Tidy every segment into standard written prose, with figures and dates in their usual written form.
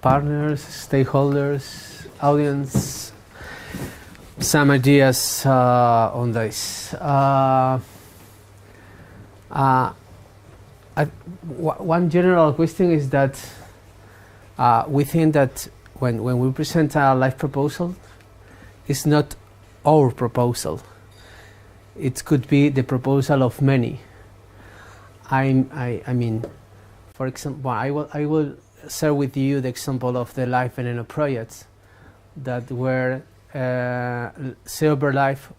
partners, stakeholders, audience, some ideas on this. One general question is that we think that when we present a live proposal, it's not our proposal. It could be the proposal of many. I mean, for example, I will share with you the example of the Life Veneno projects that were Silver Life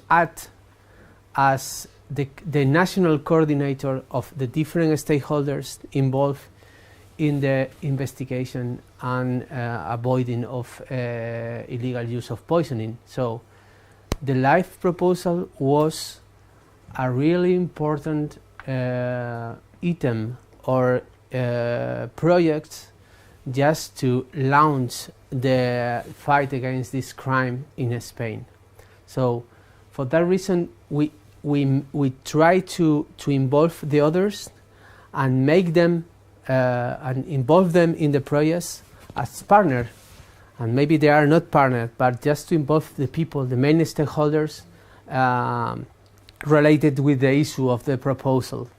act as the national coordinator of the different stakeholders involved in the investigation and avoiding of illegal use of poisoning. So the LIFE proposal was a really important item or project just to launch the fight against this crime in Spain. So for that reason we try to involve the others and make them and involve them in the project as partner, and maybe they are not partners, but just to involve the people, the main stakeholders related with the issue of the proposal.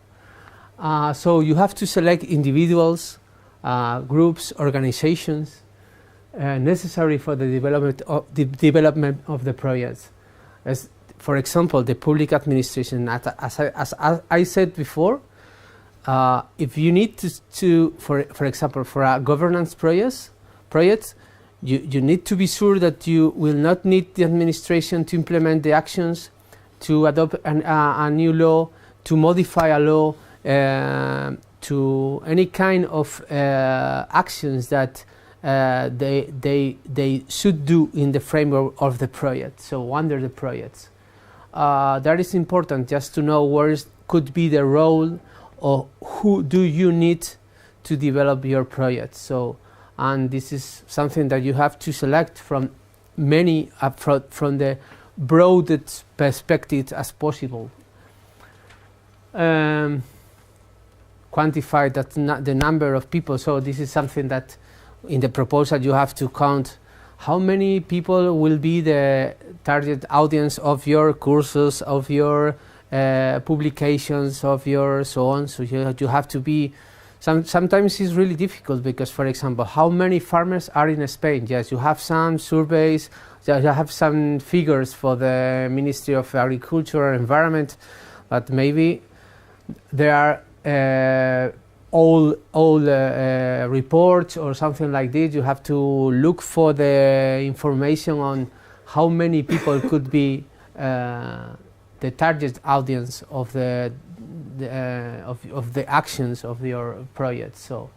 So you have to select individuals, groups, organizations necessary for the development of the project. As for example, the public administration. As I said before, if you need to for example, for a governance project, you need to be sure that you will not need the administration to implement the actions, to adopt a new law, to modify a law, to any kind of actions that they should do in the framework of the project, so under the projects. That is important, just to know where could be the role or who do you need to develop your project. So, and this is something that you have to select from many, from the broadest perspective as possible. Quantify that the number of people. So this is something that in the proposal you have to count how many people will be the target audience of your courses, of your publications, of your so on. So you have to be, sometimes it's really difficult because, for example, how many farmers are in Spain? Yes, you have some surveys, you have some figures for the Ministry of Agriculture and Environment, but maybe there are all reports or something like this. You have to look for the information on how many people could be the target audience of the actions of your project. So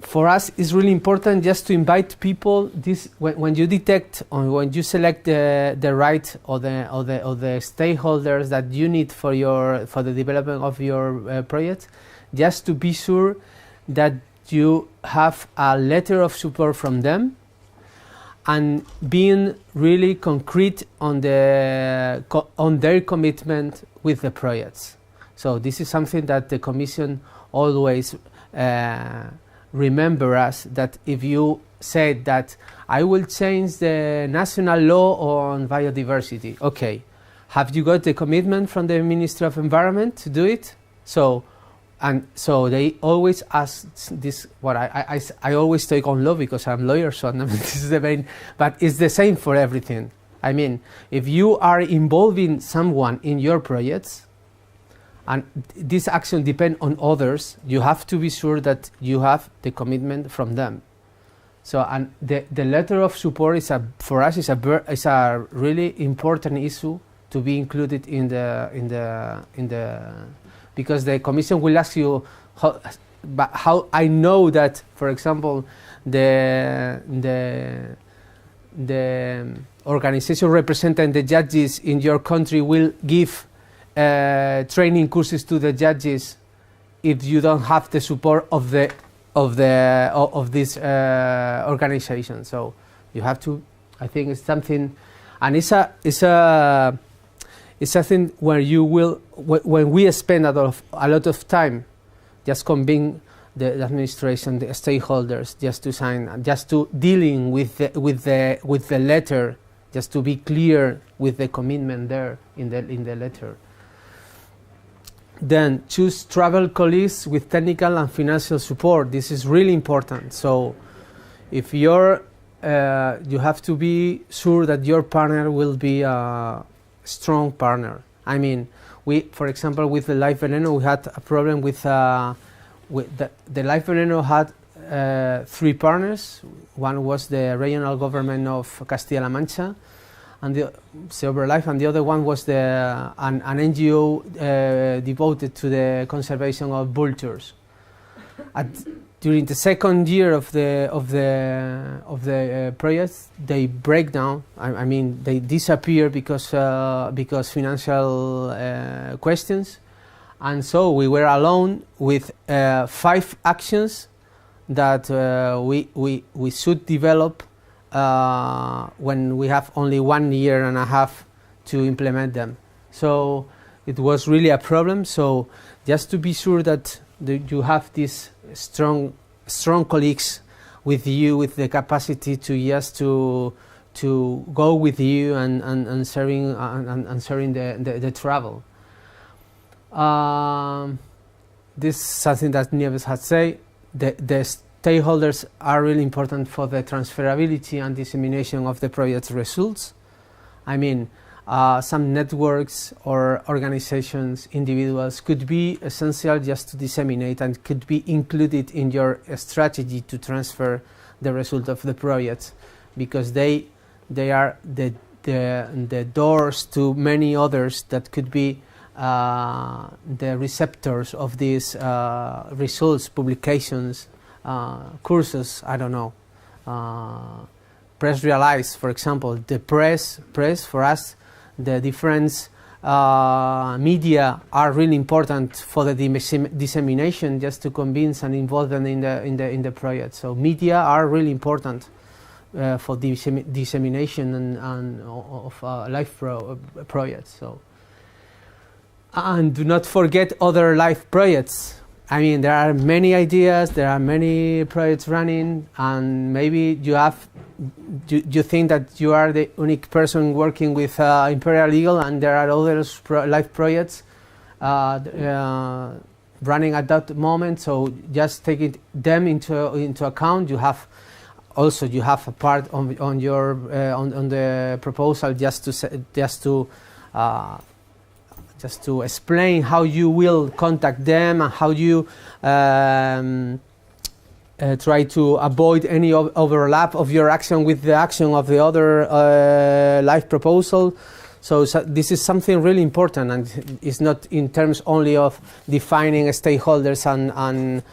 for us it's really important just to invite people. This when you detect or when you select the right or the stakeholders that you need for the development of your project, just to be sure that you have a letter of support from them and being really concrete on their commitment with the projects. So this is something that the Commission always remember us, that if you said that I will change the national law on biodiversity, okay, have you got the commitment from the Ministry of Environment to do it? So they always ask this. What I always take on law because I'm a lawyer, so this is the main. But it's the same for everything. I mean, if you are involving someone in your projects, and this action depends on others, you have to be sure that you have the commitment from them. So, and the letter of support for us is a really important issue to be included in the because the Commission will ask you how I know that, for example, the organization representing the judges in your country will give training courses to the judges if you don't have the support of this organization. So you have to. I think it's something, and it's something where you will, when we spend a lot of time just conveying the administration, the stakeholders, just to sign, just to dealing with the letter, just to be clear with the commitment there in the letter. Then choose travel colleagues with technical and financial support. This is really important. So if you have to be sure that your partner will be a strong partner. I mean, for example, with the Life Veneno, we had a problem with the Life Veneno had 3 partners. One was the regional government of Castilla-La Mancha, and the Life, and the other one was an NGO devoted to the conservation of vultures. During the second year of the project, they break down. I mean, they disappear because financial questions, and so we were alone with 5 actions that we should develop when we have only 1.5 years to implement them. So it was really a problem. So just to be sure that you have these strong colleagues with you, with the capacity to go with you and sharing the travel. This is something that Nieves had said. The stakeholders are really important for the transferability and dissemination of the project's results. I mean, some networks or organizations, individuals could be essential just to disseminate and could be included in your strategy to transfer the result of the project, because they are the doors to many others that could be the receptors of these results, publications, courses, I don't know. Press realize, for example, the press for us, the different media are really important for the dissemination, just to convince and involve them in the project. So media are really important for dissemination and of life projects. So, and do not forget other life projects. I mean, there are many ideas, there are many projects running, and maybe you think that you are the unique person working with Imperial Eagle, and there are other life projects running at that moment. So just taking them into account. You have a part on the proposal just to explain how you will contact them and how you try to avoid any overlap of your action with the action of the other life proposal. So this is something really important, and it's not in terms only of defining stakeholders and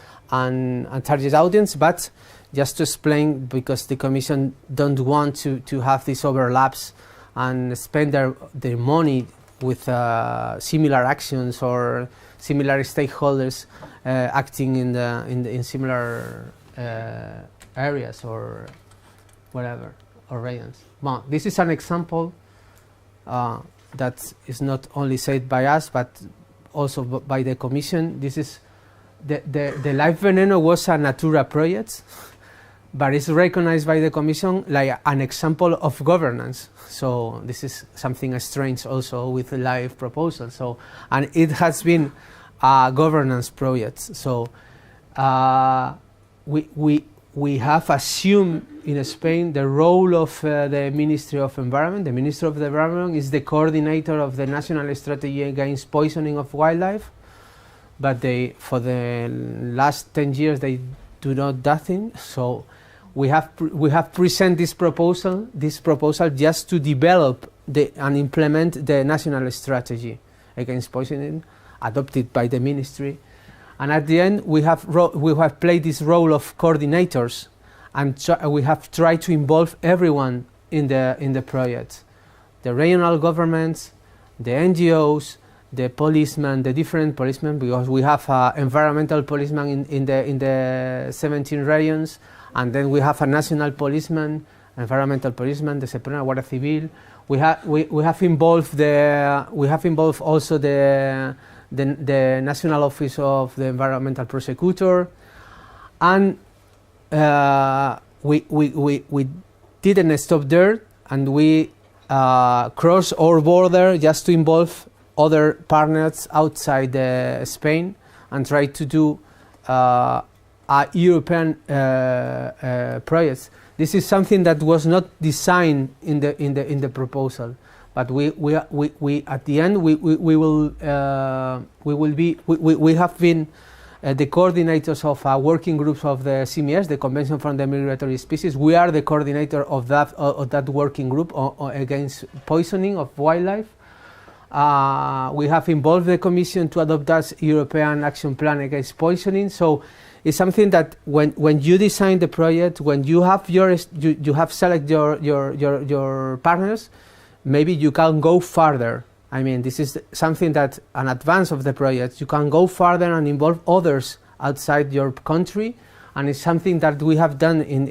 target audience, but just to explain, because the Commission don't want to have these overlaps and spend their money with similar actions or similar stakeholders acting in similar areas or whatever, or regions. Well, this is an example that is not only said by us but also by the Commission. This is the Life Veneno was a Natura project, but it's recognized by the Commission like an example of governance. So this is something strange also with the live proposal. So, and it has been a governance project. So we have assumed in Spain the role of the Ministry of Environment. The Ministry of the Environment is the coordinator of the national strategy against poisoning of wildlife, but for the last 10 years they do not nothing. So we have presented this proposal just to develop and implement the national strategy against poisoning adopted by the ministry. And at the end, we have played this role of coordinators, and we have tried to involve everyone in the project: the regional governments, the NGOs, the policemen, the different policemen, because we have environmental policemen in the 17 regions, and then we have a national policeman, environmental policeman, the Suprema Guardia Civil. We have involved also the National Office of the Environmental Prosecutor, And we didn't stop there, and we crossed our border just to involve other partners outside Spain and try to do a European project. This is something that was not designed in the proposal, but we at the end we have been the coordinators of working groups of the CMS, the Convention from the Migratory Species. We are the coordinator of that working group against poisoning of wildlife. We have involved the Commission to adopt that European Action Plan against poisoning. So it's something that when you design the project, when you have you have select your partners, maybe you can go further. I mean, this is something that an advance of the project. You can go further and involve others outside your country, and it's something that we have done in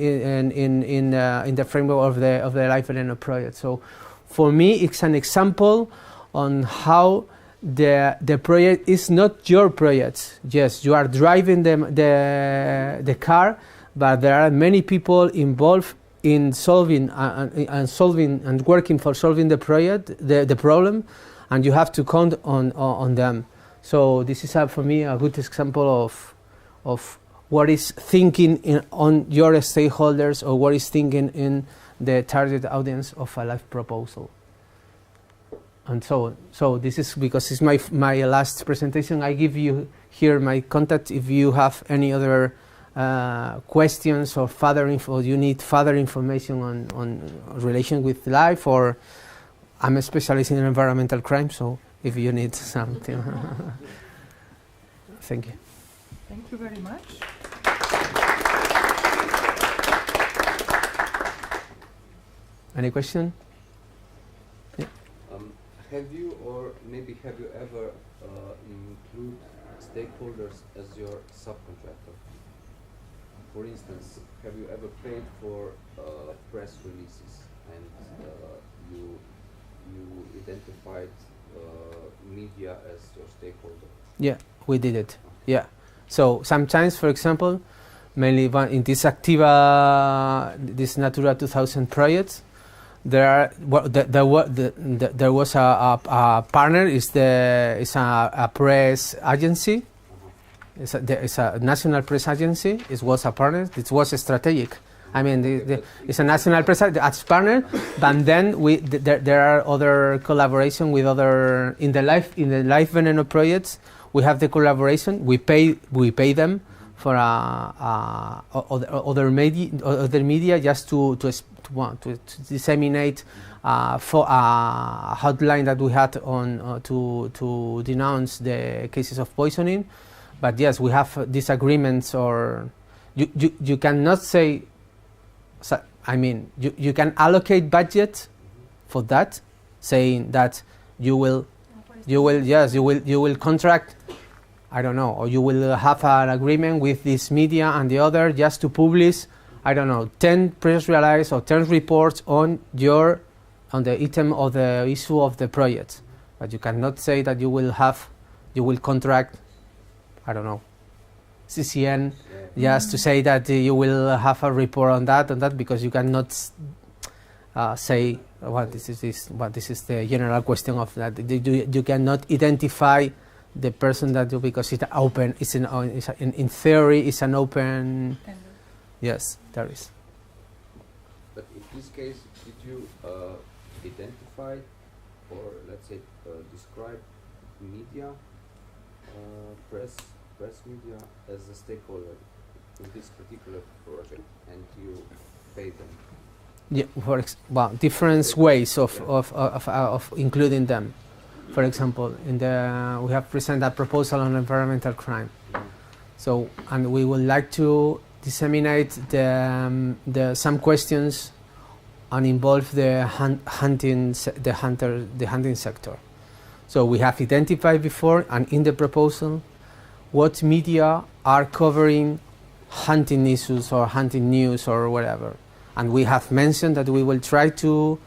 the framework of the Life Veneno project. So, for me, it's an example on how the project is not your project. Yes, you are driving the car, but there are many people involved in solving and working for solving the project, the problem, and you have to count on them. So this is for me a good example of what is thinking on your stakeholders, or what is thinking in the target audience of a life proposal. And so this is because it's my last presentation. I give you here my contact if you have any other questions or further info. You need further information on relation with life, or I'm a specialist in environmental crime. So if you need something, thank you. Thank you very much. Any question? Have you ever include stakeholders as your subcontractor? For instance, have you ever paid for press releases and you identified media as your stakeholder? Yeah, we did it. Yeah. So sometimes, for example, mainly in this Activa, this Natura 2000 project, there was a partner. It's a press agency. It's a national press agency. It was a partner. It was strategic. I mean, it's a national press as partner, but then there are other collaboration with other in the Life Veneno projects. We have the collaboration. We pay them for other media just to disseminate for a hotline that we had on to denounce the cases of poisoning. But yes, we have disagreements, or you cannot say. I mean, you can allocate budget for that, saying that you will contract, I don't know, or you will have an agreement with this media and the other just to publish, I don't know, 10 press releases or 10 reports on the item or the issue of the project. But you cannot say that you will contract, I don't know, CCN, just to say that you will have a report on that, because you cannot say this is the general question of that. You cannot identify the person that because it's open. In theory, it's an open. Yes, there is. But in this case, did you identify, or let's say describe media, press media as a stakeholder in this particular project, and you pay them? Yeah, different ways of including them. For example, we have presented a proposal on environmental crime. So, and we would like to disseminate some questions and involve the hunting sector. So we have identified before and in the proposal what media are covering hunting issues or hunting news or whatever. And we have mentioned that we will try to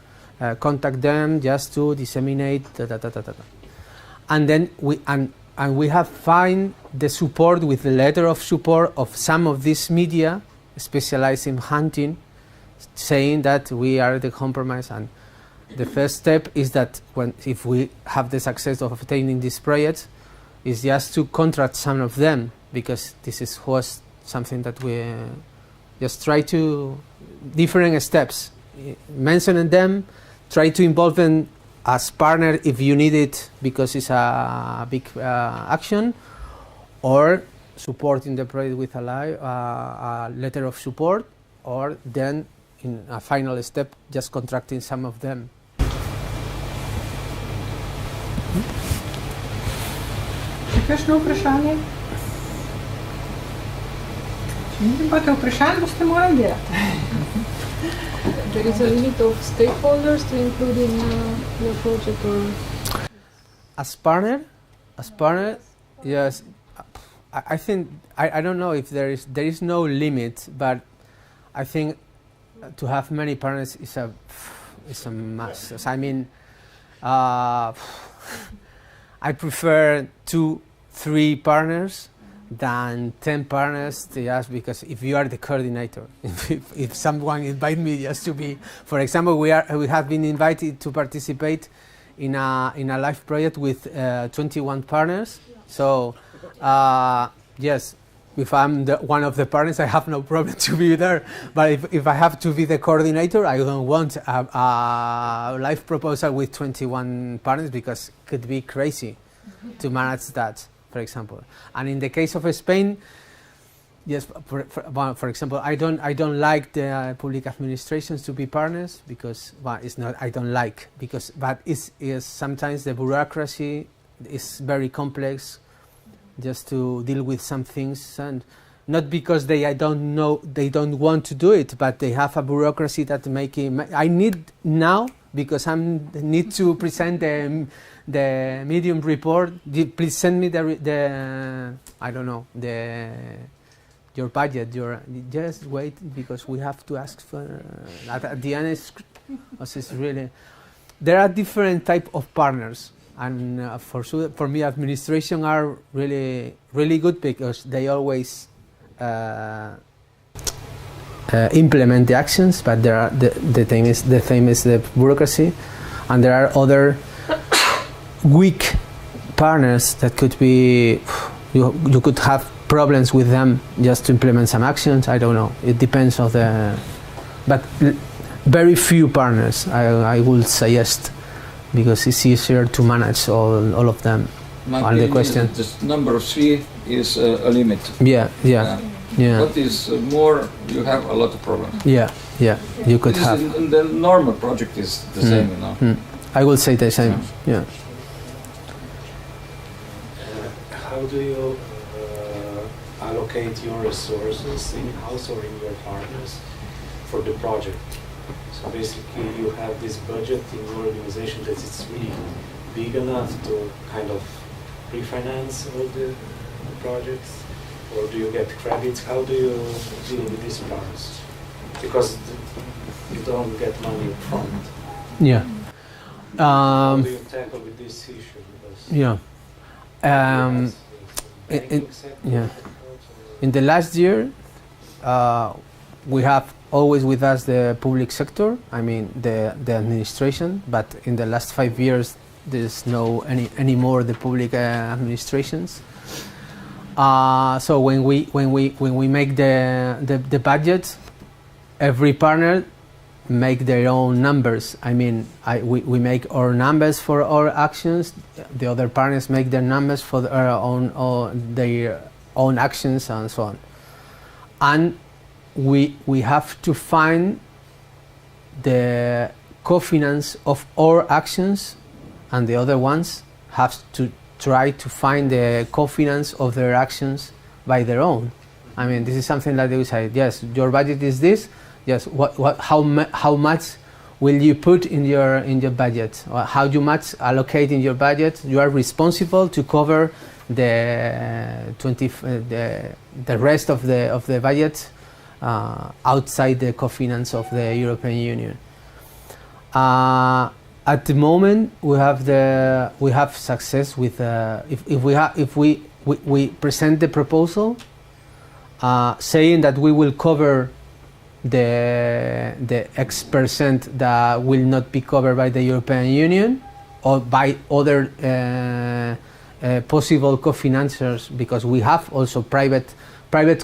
contact them just to disseminate and then and we have find the support with the letter of support of some of these media specialized in hunting, saying that we are the compromise. And the first step is that if we have the success of obtaining these projects, is just to contract some of them, because this was something that we just try to different steps, mentioning them, try to involve them as partner if you need it because it's a big action, or supporting the project with a letter of support, or then in a final step just contracting some of them. Kakšno vprašanje? Če nimate vprašanj, boste morali delati. There is a limit of stakeholders to include in your project, or as partner, yes. I think I don't know if there is no limit, but I think to have many partners is a must. I mean, I prefer 2-3 partners than 10 partners, just because if you are the coordinator, if someone invite me just to be, for example, we have been invited to participate in a live project with 21 partners. So yes, if I'm one of the partners, I have no problem to be there. But if I have to be the coordinator, I don't want a live proposal with 21 partners, because it could be crazy to manage that, for example. And in the case of Spain, yes, for example, I don't like the public administrations to be partners, because it's not I don't like, because but is sometimes the bureaucracy is very complex just to deal with some things, and not because they don't want to do it, but they have a bureaucracy that I need now, because I need to present the medium report. Please send me the I don't know, your budget. Just wait, because we have to ask for at the end. It's really, there are different type of partners, and for me, administration are really good, because they always implement the actions, but there are the thing is the bureaucracy, and there are other weak partners that could be you could have problems with them just to implement some actions. I don't know, it depends on but very few partners I would suggest, because it's easier to manage all of them. And the question, the number of 3 is a limit. Yeah. What is more, you have a lot of problems. Yeah, you could have. The normal project is the same, you know. I will say the same. Yeah. How do you allocate your resources in-house or in your partners for the project? So basically, you have this budget in your organization that it's really big enough to kind of refinance all the projects, or do you get credits? How do you deal with these plans? Because you don't get money up front. Yeah. How do you tackle with this issue? Because in the last year, we have always with us the public sector, I mean the administration, but in the last 5 years there's no any more the public administrations. So when we make the budget, every partner make their own numbers. I mean, we make our numbers for our actions. The other partners make their numbers for their own actions, and so on. And we have to find the co-finance of our actions, and the other ones have to try to find the co-finance of their actions by their own. I mean, this is something that they will say, yes, your budget is this. Yes, how much will you put in your budget? Or how much allocate in your budget? You are responsible to cover the rest of the budget outside the co-finance of the European Union. at the moment we have success with if we present the proposal saying that we will cover the X% that will not be covered by the European Union or by other possible co-financiers, because we have also private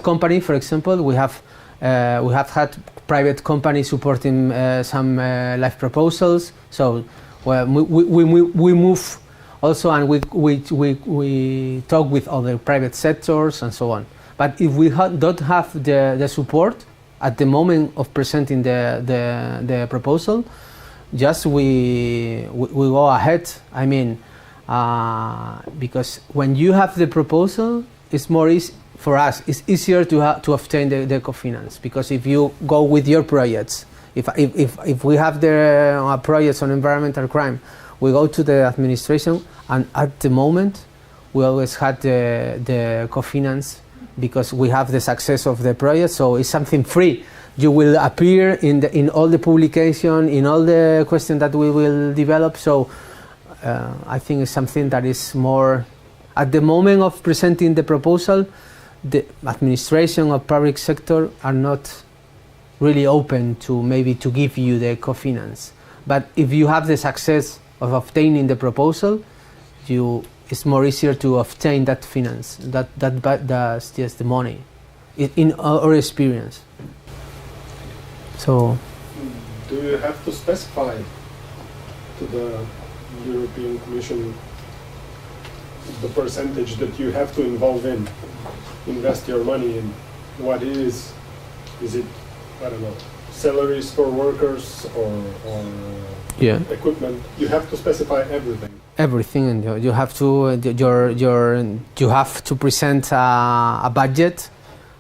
company. For example, we have had private companies supporting some life proposals. So we move also, and we talk with other private sectors and so on. But if we don't have the support at the moment of presenting the proposal, just we go ahead. I mean, because when you have the proposal, it's more easy for us. It's easier to obtain the co-finance, because if you go with your projects, if we have the projects on environmental crime, we go to the administration, and at the moment we always had the co-finance because we have the success of the project. So it's something free. You will appear in all the publication, in all the questions that we will develop. So I think it's something that is more, at the moment of presenting the proposal, the administration or public sector are not really open to maybe to give you the co-finance. But if you have the success of obtaining the proposal, it's more easier to obtain that finance. That's just the money, in our experience. So, do you have to specify to the European Commission the percentage that you have to invest your money in? What is it, I don't know, salaries for workers or equipment? You have to specify everything. Everything, and you have to you have to present a budget,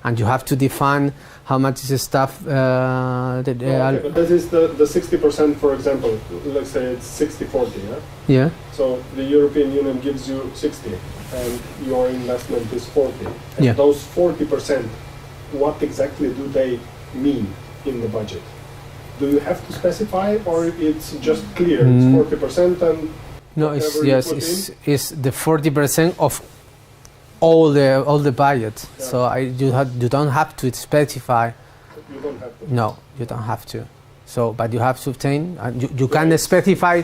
and you have to define how much is the stuff. But that is the 60%, for example. Let's say it's 60-40, yeah? Yeah. So the European Union gives you 60, and your investment is 40. And Yeah. those 40%, what exactly do they mean in the budget? Do you have to specify, or it's just clear? It's 40% and no, it's whatever yes, you put it's the 40% of all the budget. Yeah. So you don't have to specify. You don't have to. No, you don't have to. So, but you have to obtain, and you can specify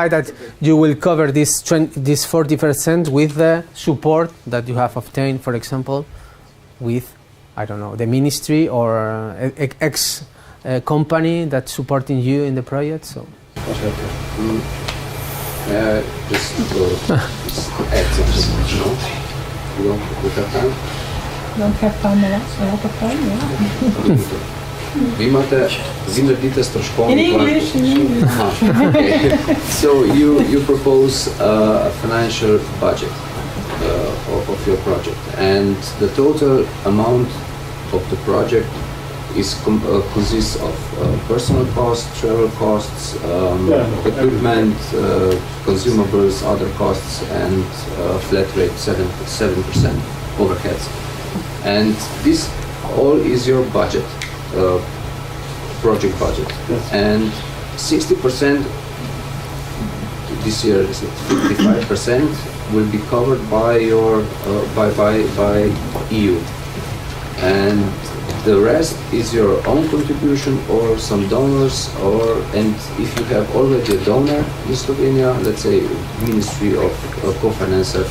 that you will cover this 40% with the support that you have obtained, for example, with, I don't know, the ministry or X company that's supporting you in the project. So. Just add something, no? You have time? Don't have time, a lot of time, yeah. Vi imate, vi naredite stroškovni In English, in English. Okay. So you propose a financial budget of your project, and the total amount of the project consists of personal costs, travel costs, equipment, consumables, other costs, and flat rate 7% overheads. And this all is your budget, project budget. Yes. And 60%, this year is 55%, will be covered by your by EU, and the rest is your own contribution or some donors, and if you have already a donor in Slovenia, let's say Ministry of Co-Financer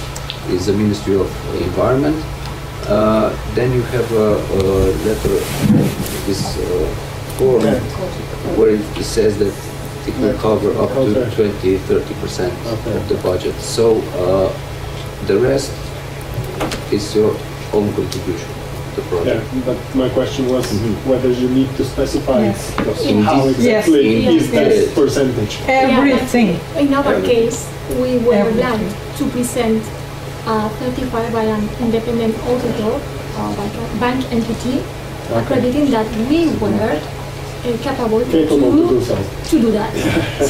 is the Ministry of Environment, then you have a letter, this form where it says that it will cover up to 20-30% of the budget. So the rest is your own contribution. Yeah, but my question was whether you need to specify how Yes. exactly is that Yes. percentage. Everything. In our case, we were obliged to present 35 by an independent auditor or by a bank entity, accrediting that we were capable to do so. to do that.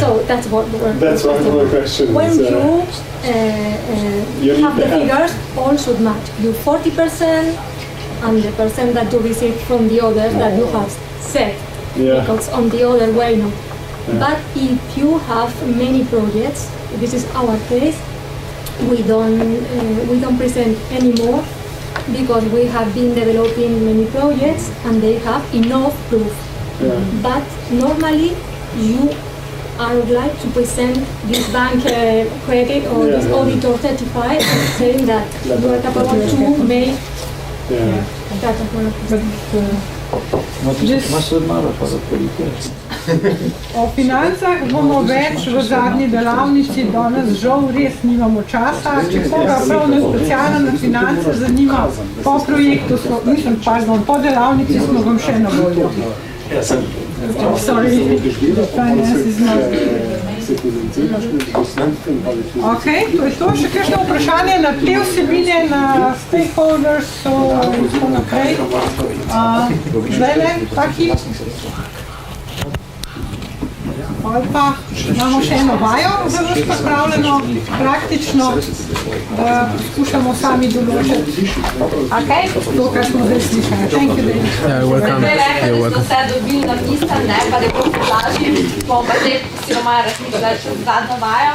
So that's what we're That's why my question when is. you you have need the to have- figures, all should match. You 40% and the percent that you receive from the others that you have set. Yeah. Because on the other way, no. But if you have many projects, this is our case, we don't present anymore because we have been developing many projects and they have enough proof. But normally you are obliged to present this bank credit or this auditor certified saying that you are capable to make data for O financah bomo več v zadnji delavnici, danes žal res nimamo časa. Če koga prav na specialno na finance zanima, po projektu smo, po delavnici smo vam še na voljo. Sorry, the finance is not... Ok, to je to. Še kakšno vprašanje na te vsebine, na stakeholders in tako naprej? Zdajle, taki? Ali pa imamo še eno vajo za vas pripravljeno, praktično, da skušamo sami določiti. Ok, to, kar smo zdaj slišali. Thank you, David. Yeah, welcome. Rekli, da smo se dobili na pisem, pa da je bilo predlažili, bomo pa zdaj siromaja razmišljali še zadnjo vajo.